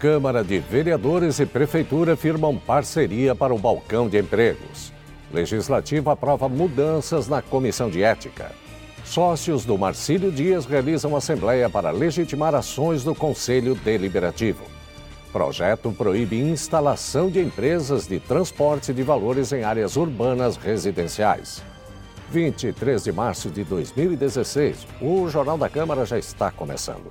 Câmara de Vereadores e Prefeitura firmam parceria para o balcão de empregos. Legislativo aprova mudanças na Comissão de Ética. Sócios do Marcílio Dias realizam assembleia para legitimar ações do Conselho Deliberativo. Projeto proíbe instalação de empresas de transporte de valores em áreas urbanas residenciais. 23 de março de 2016, o Jornal da Câmara já está começando.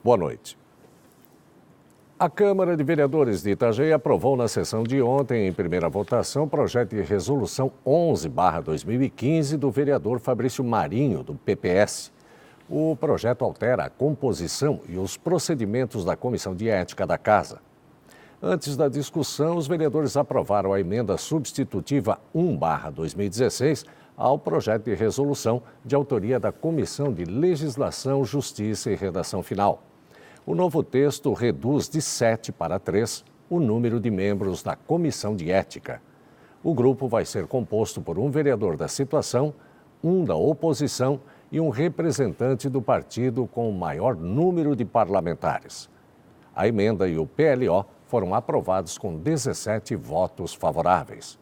Boa noite. A Câmara de Vereadores de Itajaí aprovou na sessão de ontem, em primeira votação, o projeto de resolução 11/2015 do vereador Fabrício Marinho, do PPS. O projeto altera a composição e os procedimentos da Comissão de Ética da Casa. Antes da discussão, os vereadores aprovaram a emenda substitutiva 1/2016 ao projeto de resolução de autoria da Comissão de Legislação, Justiça e Redação Final. O novo texto reduz de 7 para 3 o número de membros da Comissão de Ética. O grupo vai ser composto por um vereador da situação, um da oposição e um representante do partido com o maior número de parlamentares. A emenda e o PLO foram aprovados com 17 votos favoráveis.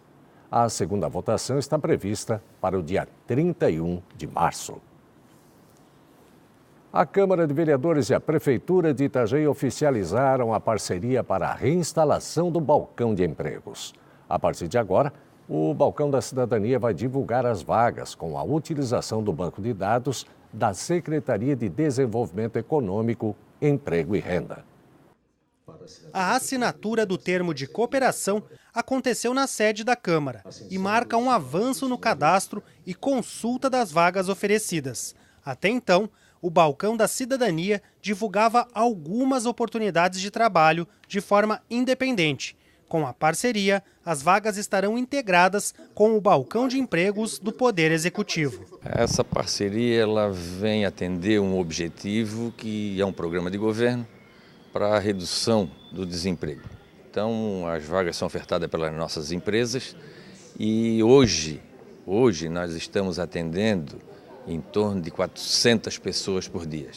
A segunda votação está prevista para o dia 31 de março. A Câmara de Vereadores e a Prefeitura de Itajaí oficializaram a parceria para a reinstalação do balcão de empregos. A partir de agora, o Balcão da Cidadania vai divulgar as vagas com a utilização do banco de dados da Secretaria de Desenvolvimento Econômico, Emprego e Renda. A assinatura do termo de cooperação aconteceu na sede da Câmara e marca um avanço no cadastro e consulta das vagas oferecidas. Até então, o Balcão da Cidadania divulgava algumas oportunidades de trabalho de forma independente. Com a parceria, as vagas estarão integradas com o Balcão de Empregos do Poder Executivo. Essa parceria ela vem atender um objetivo que é um programa de governo para a redução do desemprego. Então, as vagas são ofertadas pelas nossas empresas e hoje nós estamos atendendo em torno de 400 pessoas por dia.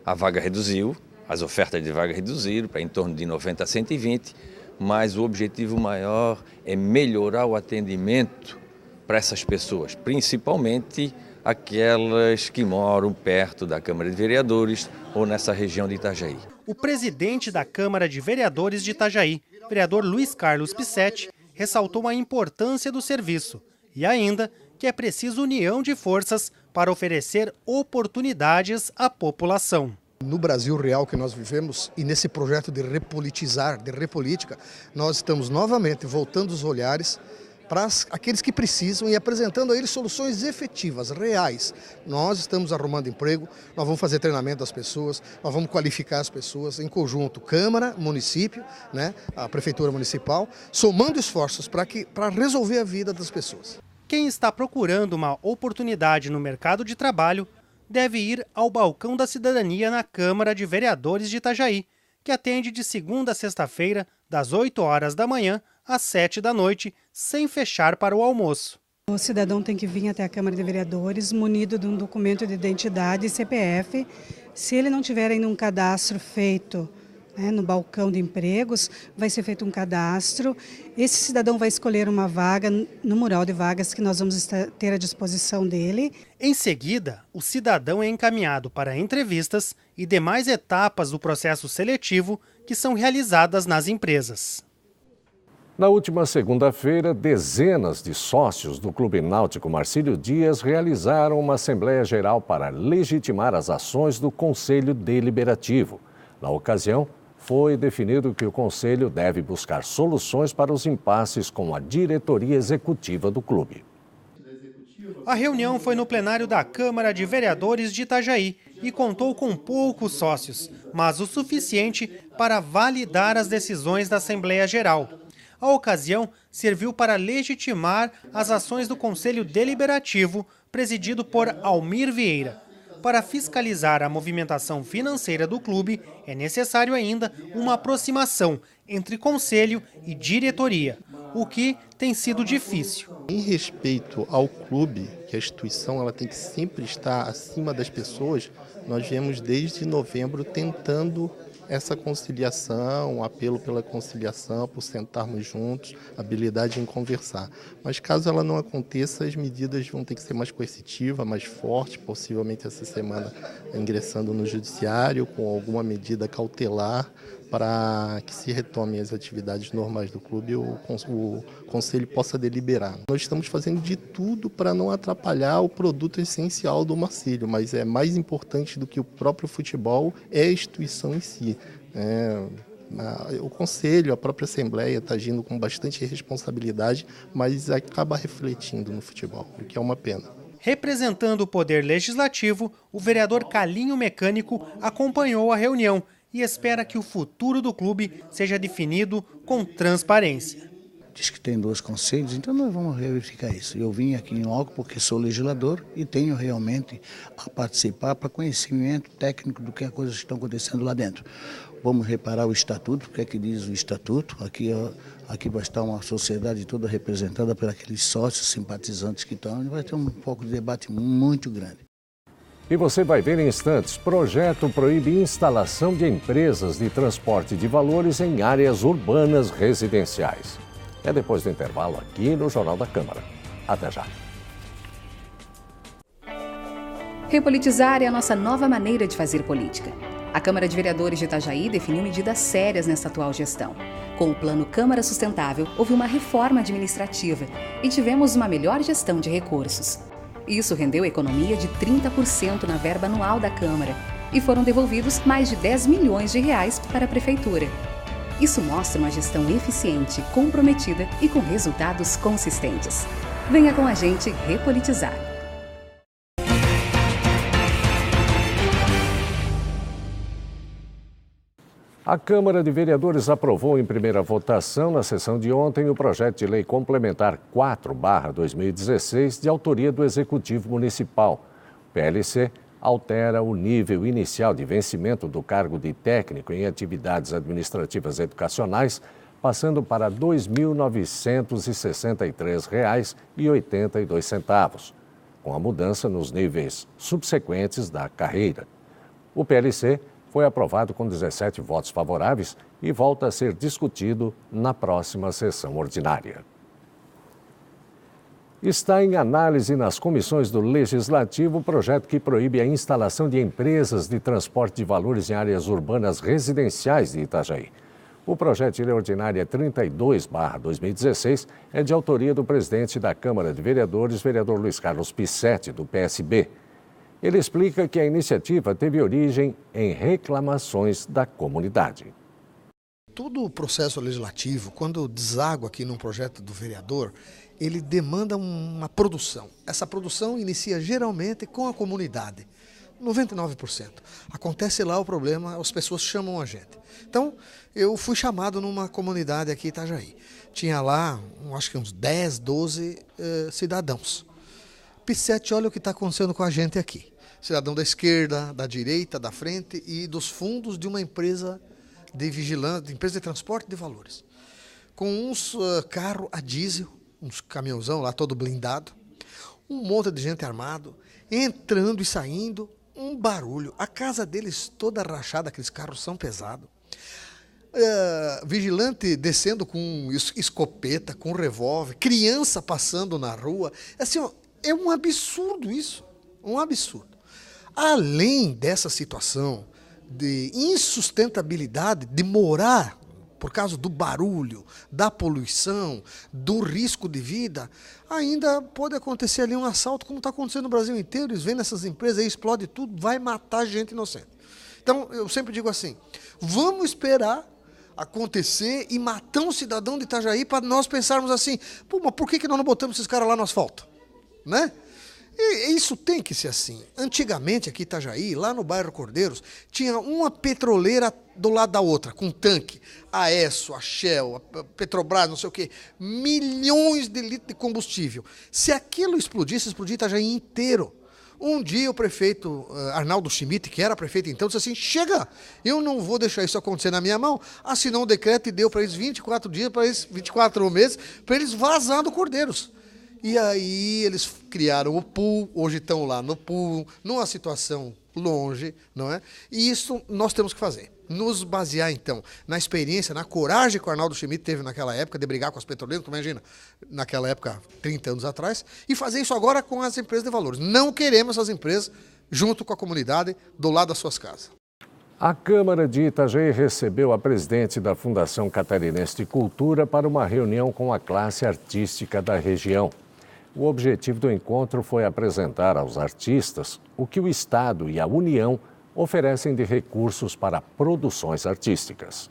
A vaga reduziu, as ofertas de vaga reduziram para em torno de 90 a 120, mas o objetivo maior é melhorar o atendimento para essas pessoas, principalmente aquelas que moram perto da Câmara de Vereadores ou nessa região de Itajaí. O presidente da Câmara de Vereadores de Itajaí, vereador Luiz Carlos Pissetti, ressaltou a importância do serviço e ainda que é preciso união de forças para oferecer oportunidades à população. No Brasil real que nós vivemos e nesse projeto de repolitizar, de repolítica, nós estamos novamente voltando os olhares para aqueles que precisam e apresentando a eles soluções efetivas, reais. Nós estamos arrumando emprego, nós vamos fazer treinamento das pessoas, nós vamos qualificar as pessoas em conjunto, Câmara, município, a Prefeitura Municipal, somando esforços para resolver a vida das pessoas. Quem está procurando uma oportunidade no mercado de trabalho deve ir ao Balcão da Cidadania na Câmara de Vereadores de Itajaí, que atende de segunda a sexta-feira, das 8 horas da manhã às 7 da noite, sem fechar para o almoço. O cidadão tem que vir até a Câmara de Vereadores munido de um documento de identidade e CPF. Se ele não tiver ainda um cadastro feito no balcão de empregos, vai ser feito um cadastro. Esse cidadão vai escolher uma vaga no mural de vagas que nós vamos ter à disposição dele. Em seguida, o cidadão é encaminhado para entrevistas e demais etapas do processo seletivo que são realizadas nas empresas. Na última segunda-feira, dezenas de sócios do Clube Náutico Marcílio Dias realizaram uma Assembleia Geral para legitimar as ações do Conselho Deliberativo. Na ocasião, foi definido que o Conselho deve buscar soluções para os impasses com a diretoria executiva do clube. A reunião foi no plenário da Câmara de Vereadores de Itajaí e contou com poucos sócios, mas o suficiente para validar as decisões da Assembleia Geral. A ocasião serviu para legitimar as ações do Conselho Deliberativo, presidido por Almir Vieira. para fiscalizar a movimentação financeira do clube, é necessário ainda uma aproximação entre conselho e diretoria, o que tem sido difícil. Em respeito ao clube, que a instituição ela tem que sempre estar acima das pessoas, nós viemos desde novembro tentando essa conciliação, apelo pela conciliação, por sentarmos juntos, habilidade em conversar. Mas caso ela não aconteça, as medidas vão ter que ser mais coercitivas, mais fortes, possivelmente essa semana ingressando no judiciário com alguma medida cautelar para que se retomem as atividades normais do clube e o conselho possa deliberar. Nós estamos fazendo de tudo para não atrapalhar o produto essencial do Marcílio, mas é mais importante do que o próprio futebol é a instituição em si. O conselho, a própria assembleia está agindo com bastante responsabilidade, mas acaba refletindo no futebol, o que é uma pena. Representando o Poder Legislativo, o vereador Calinho Mecânico acompanhou a reunião e espera que o futuro do clube seja definido com transparência. Diz que tem 2 conselhos, então nós vamos verificar isso. Eu vim aqui em loco porque sou legislador e tenho realmente a participar para conhecimento técnico do que as coisas estão acontecendo lá dentro. Vamos reparar o estatuto, o que é que diz o estatuto. Aqui vai estar uma sociedade toda representada por aqueles sócios simpatizantes que estão. Vai ter um pouco de debate muito grande. E você vai ver em instantes, projeto proíbe instalação de empresas de transporte de valores em áreas urbanas residenciais. É depois do intervalo aqui no Jornal da Câmara. Até já. Repolitizar é a nossa nova maneira de fazer política. A Câmara de Vereadores de Itajaí definiu medidas sérias nessa atual gestão. Com o Plano Câmara Sustentável, houve uma reforma administrativa e tivemos uma melhor gestão de recursos. Isso rendeu economia de 30% na verba anual da Câmara e foram devolvidos mais de 10 milhões de reais para a Prefeitura. Isso mostra uma gestão eficiente, comprometida e com resultados consistentes. Venha com a gente repolitizar. A Câmara de Vereadores aprovou em primeira votação, na sessão de ontem, o projeto de lei complementar 4/2016, de autoria do Executivo Municipal. O PLC altera o nível inicial de vencimento do cargo de técnico em atividades administrativas educacionais, passando para R$ 2.963,82, com a mudança nos níveis subsequentes da carreira. O PLC foi aprovado com 17 votos favoráveis e volta a ser discutido na próxima sessão ordinária. Está em análise nas comissões do Legislativo o projeto que proíbe a instalação de empresas de transporte de valores em áreas urbanas residenciais de Itajaí. O projeto de lei ordinária 32/2016 é de autoria do presidente da Câmara de Vereadores, vereador Luiz Carlos Pissetti, do PSB. Ele explica que a iniciativa teve origem em reclamações da comunidade. Todo o processo legislativo, quando deságua aqui num projeto do vereador, ele demanda uma produção. Essa produção inicia geralmente com a comunidade, 99%. Acontece lá o problema, as pessoas chamam a gente. Então, eu fui chamado numa comunidade aqui em Itajaí. Tinha lá, acho que uns 10, 12 cidadãos. Pissetti, olha o que está acontecendo com a gente aqui. Cidadão da esquerda, da direita, da frente e dos fundos de uma empresa de vigilância, empresa de transporte de valores. Com uns carros a diesel, uns caminhãozão lá todo blindado, um monte de gente armado, entrando e saindo, um barulho. A casa deles toda rachada, aqueles carros são pesados. Vigilante descendo com escopeta, com revólver, criança passando na rua. Assim, ó, é um absurdo isso, um absurdo. Além dessa situação de insustentabilidade de morar por causa do barulho, da poluição, do risco de vida, ainda pode acontecer ali um assalto, como está acontecendo no Brasil inteiro. Eles vêm nessas empresas aí, explode tudo, vai matar gente inocente. Então, eu sempre digo assim, vamos esperar acontecer e matar um cidadão de Itajaí para nós pensarmos assim, pô, mas por que nós não botamos esses caras lá no asfalto? Né? E isso tem que ser assim. Antigamente, aqui em Itajaí, lá no bairro Cordeiros, tinha uma petroleira do lado da outra, com tanque. A Esso, a Shell, a Petrobras, não sei o quê. Milhões de litros de combustível. Se aquilo explodisse, explodia Itajaí inteiro. Um dia o prefeito Arnaldo Schmidt, que era prefeito então, disse assim, chega, eu não vou deixar isso acontecer na minha mão, assinou um decreto e deu para eles 24 dias, para eles 24 meses, para eles vazando cordeiros. E aí eles criaram o pool, hoje estão lá no pool, numa situação longe, não é? E isso nós temos que fazer. Nos basear, então, na experiência, na coragem que o Arnaldo Schmidt teve naquela época de brigar com as petroleiras, imagina, naquela época, 30 anos atrás, e fazer isso agora com as empresas de valores. Não queremos essas empresas junto com a comunidade, do lado das suas casas. A Câmara de Itajaí recebeu a presidente da Fundação Catarinense de Cultura para uma reunião com a classe artística da região. O objetivo do encontro foi apresentar aos artistas o que o Estado e a União oferecem de recursos para produções artísticas.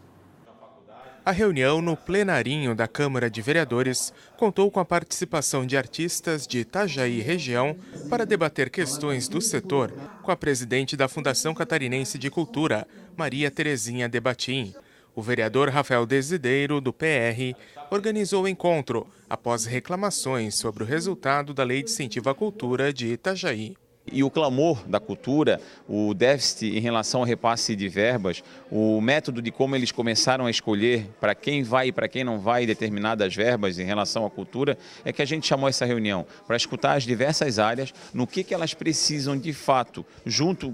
A reunião no plenarinho da Câmara de Vereadores contou com a participação de artistas de Itajaí e região para debater questões do setor com a presidente da Fundação Catarinense de Cultura, Maria Terezinha Debatim. O vereador Rafael Desideiro, do PR, organizou o encontro após reclamações sobre o resultado da Lei de Incentivo à Cultura de Itajaí. E o clamor da cultura, o déficit em relação ao repasse de verbas, o método de como eles começaram a escolher para quem vai e para quem não vai determinadas verbas em relação à cultura, é que a gente chamou essa reunião para escutar as diversas áreas, no que elas precisam de fato, junto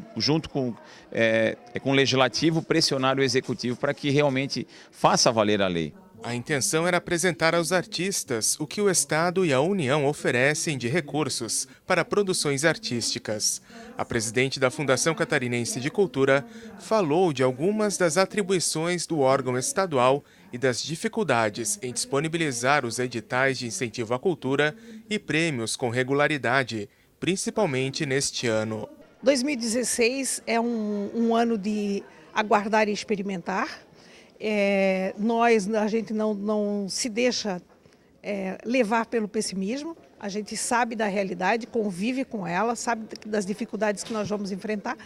com o legislativo, pressionar o executivo para que realmente faça valer a lei. A intenção era apresentar aos artistas o que o Estado e a União oferecem de recursos para produções artísticas. A presidente da Fundação Catarinense de Cultura falou de algumas das atribuições do órgão estadual e das dificuldades em disponibilizar os editais de incentivo à cultura e prêmios com regularidade, principalmente neste ano. 2016 é um ano de aguardar e experimentar. A gente não se deixa levar pelo pessimismo, a gente sabe da realidade, convive com ela, sabe das dificuldades que nós vamos enfrentar,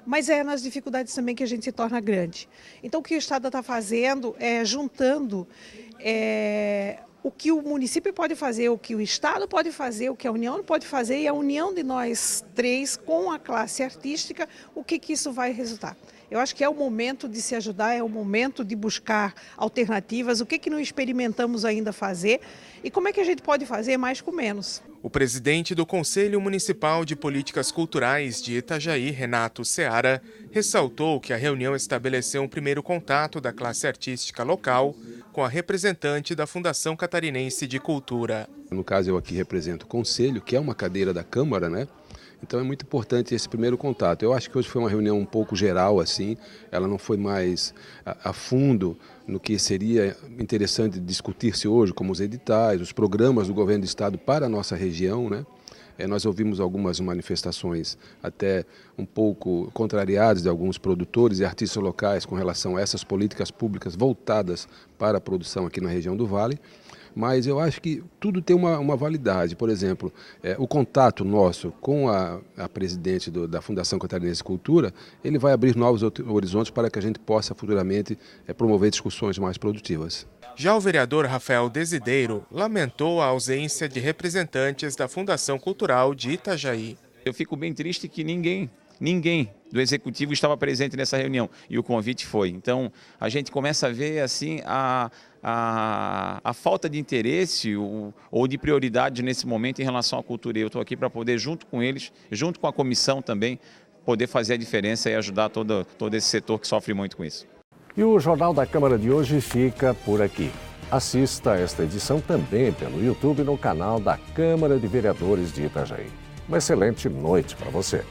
mas é nas dificuldades também que a gente se torna grande. Então o que o Estado está fazendo é juntando o que o município pode fazer, o que o Estado pode fazer, o que a União pode fazer, e a união de nós três com a classe artística, o que isso vai resultar. Eu acho que é o momento de se ajudar, é o momento de buscar alternativas, o que não experimentamos ainda fazer e como é que a gente pode fazer mais com menos. O presidente do Conselho Municipal de Políticas Culturais de Itajaí, Renato Seara, ressaltou que a reunião estabeleceu um primeiro contato da classe artística local com a representante da Fundação Catarinense de Cultura. No caso, eu aqui represento o Conselho, que é uma cadeira da Câmara, né? Então é muito importante esse primeiro contato. Eu acho que hoje foi uma reunião um pouco geral, assim, ela não foi mais a fundo no que seria interessante discutir-se hoje, como os editais, os programas do governo do estado para a nossa região, né? Nós ouvimos algumas manifestações até um pouco contrariadas de alguns produtores e artistas locais com relação a essas políticas públicas voltadas para a produção aqui na região do Vale. Mas eu acho que tudo tem uma validade. Por exemplo, o contato nosso com a presidente da Fundação Catarinense de Cultura, ele vai abrir novos horizontes para que a gente possa futuramente promover discussões mais produtivas. Já o vereador Rafael Desideiro lamentou a ausência de representantes da Fundação Cultural de Itajaí. Eu fico bem triste que ninguém do executivo estava presente nessa reunião e o convite foi. Então a gente começa a ver assim a falta de interesse ou de prioridade nesse momento em relação à cultura. Eu estou aqui para poder, junto com eles, junto com a comissão também, poder fazer a diferença e ajudar todo esse setor que sofre muito com isso. E o Jornal da Câmara de hoje fica por aqui. Assista esta edição também pelo YouTube no canal da Câmara de Vereadores de Itajaí. Uma excelente noite para você.